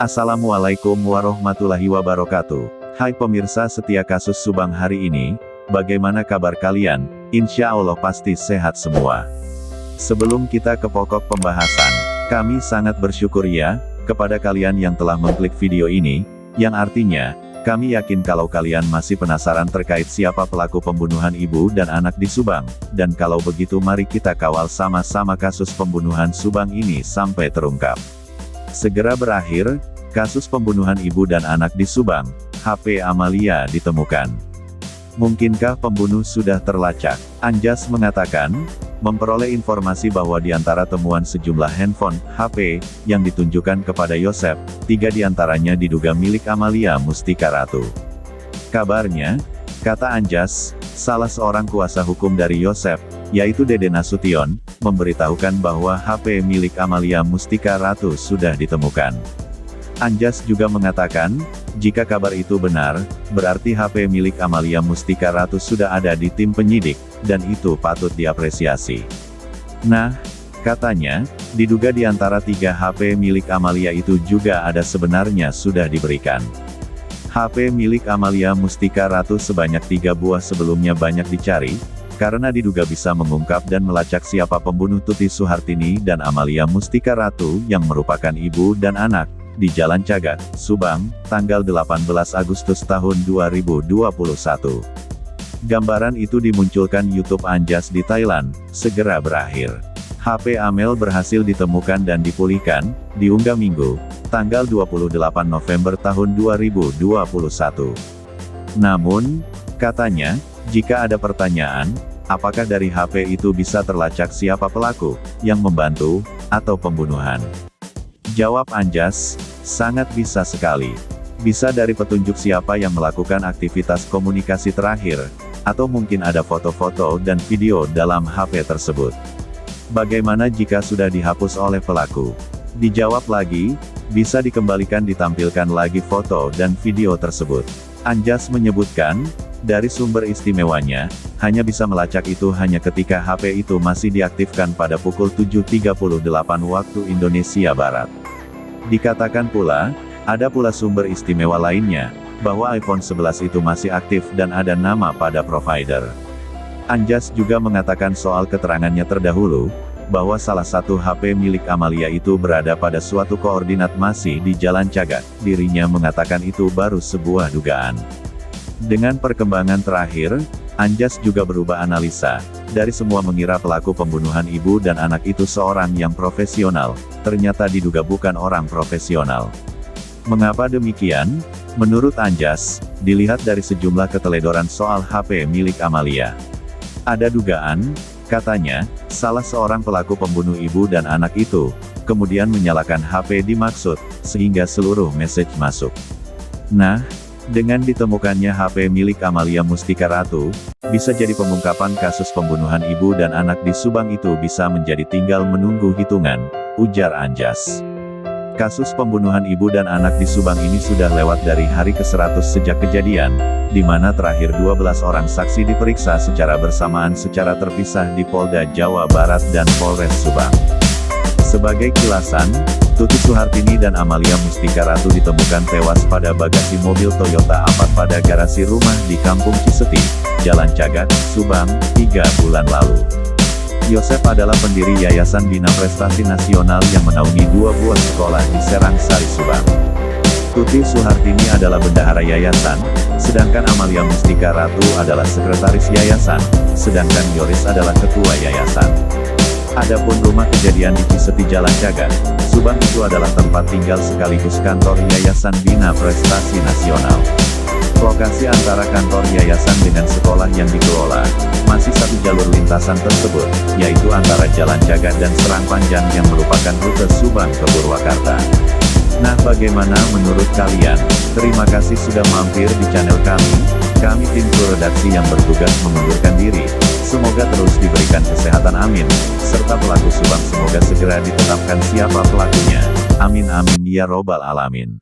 Assalamualaikum warahmatullahi wabarakatuh. Hai pemirsa setia kasus Subang hari ini, bagaimana kabar kalian? Insya Allah pasti sehat semua. Sebelum kita ke pokok pembahasan, kami sangat bersyukur ya, kepada kalian yang telah mengklik video ini, yang artinya, kami yakin kalau kalian masih penasaran terkait siapa pelaku pembunuhan ibu dan anak di Subang, dan kalau begitu mari kita kawal sama-sama kasus pembunuhan Subang ini sampai terungkap. Segera berakhir, kasus pembunuhan ibu dan anak di Subang, HP Amalia ditemukan. Mungkinkah pembunuh sudah terlacak? Anjas mengatakan, memperoleh informasi bahwa di antara temuan sejumlah handphone, HP, yang ditunjukkan kepada Yosep, 3 diantaranya diduga milik Amalia Mustika Ratu. Kabarnya, kata Anjas, salah seorang kuasa hukum dari Yosep, yaitu Dede Nasution, memberitahukan bahwa HP milik Amalia Mustika Ratu sudah ditemukan. Anjas juga mengatakan, jika kabar itu benar, berarti HP milik Amalia Mustika Ratu sudah ada di tim penyidik, dan itu patut diapresiasi. Nah, katanya, diduga di antara 3 HP milik Amalia itu juga ada sebenarnya sudah diberikan. HP milik Amalia Mustika Ratu sebanyak 3 buah sebelumnya banyak dicari, karena diduga bisa mengungkap dan melacak siapa pembunuh Tuti Suhartini dan Amalia Mustika Ratu yang merupakan ibu dan anak, di Jalan Cagak, Subang, tanggal 18 Agustus tahun 2021. Gambaran itu dimunculkan YouTube Anjas di Thailand, segera berakhir. HP Amel berhasil ditemukan dan dipulihkan, diunggah Minggu, tanggal 28 November tahun 2021. Namun, katanya, jika ada pertanyaan, apakah dari HP itu bisa terlacak siapa pelaku, yang membantu, atau pembunuhan? Jawab Anjas, sangat bisa sekali. Bisa dari petunjuk siapa yang melakukan aktivitas komunikasi terakhir, atau mungkin ada foto-foto dan video dalam HP tersebut. Bagaimana jika sudah dihapus oleh pelaku? Dijawab lagi, bisa dikembalikan ditampilkan lagi foto dan video tersebut. Anjas menyebutkan, dari sumber istimewanya, hanya bisa melacak itu hanya ketika HP itu masih diaktifkan pada pukul 7.38 waktu Indonesia Barat. Dikatakan pula, ada pula sumber istimewa lainnya, bahwa iPhone 11 itu masih aktif dan ada nama pada provider. Anjas juga mengatakan soal keterangannya terdahulu, bahwa salah satu HP milik Amalia itu berada pada suatu koordinat masih di Jalan Cagak, dirinya mengatakan itu baru sebuah dugaan. Dengan perkembangan terakhir, Anjas juga berubah analisa, dari semua mengira pelaku pembunuhan ibu dan anak itu seorang yang profesional, ternyata diduga bukan orang profesional. Mengapa demikian? Menurut Anjas, dilihat dari sejumlah keteledoran soal HP milik Amalia. Ada dugaan, katanya, salah seorang pelaku pembunuh ibu dan anak itu, kemudian menyalakan HP dimaksud, sehingga seluruh message masuk. Nah, dengan ditemukannya HP milik Amalia Mustika Ratu, bisa jadi pengungkapan kasus pembunuhan ibu dan anak di Subang itu bisa menjadi tinggal menunggu hitungan, ujar Anjas. Kasus pembunuhan ibu dan anak di Subang ini sudah lewat dari hari ke-100 sejak kejadian, di mana terakhir 12 orang saksi diperiksa secara bersamaan secara terpisah di Polda Jawa Barat dan Polres Subang. Sebagai kilasan, Tuti Suhartini dan Amalia Mustika Ratu ditemukan tewas pada bagasi mobil Toyota Alphard pada garasi rumah di Kampung Ciseti, Jalan Cagak, Subang, 3 bulan lalu. Yosep adalah pendiri Yayasan Bina Prestasi Nasional yang menaungi 2 buah sekolah di Serang Sari, Subang. Tuti Suhartini adalah bendahara yayasan, sedangkan Amalia Mustika Ratu adalah sekretaris yayasan, sedangkan Yoris adalah ketua yayasan. Adapun rumah kejadian di Ciseti Jalan Cagak, Subang itu adalah tempat tinggal sekaligus kantor Yayasan Bina Prestasi Nasional. Lokasi antara kantor yayasan dengan sekolah yang dikelola, masih satu jalur lintasan tersebut, yaitu antara Jalan Cagak dan Serang Panjang yang merupakan rute Subang ke Purwakarta. Nah, bagaimana menurut kalian? Terima kasih sudah mampir di channel kami. Kami tim kru redaksi yang bertugas mengundurkan diri. Semoga terus diberikan kesehatan amin, serta pelaku Subang semoga segera ditetapkan siapa pelakunya. Amin amin ya robbal alamin.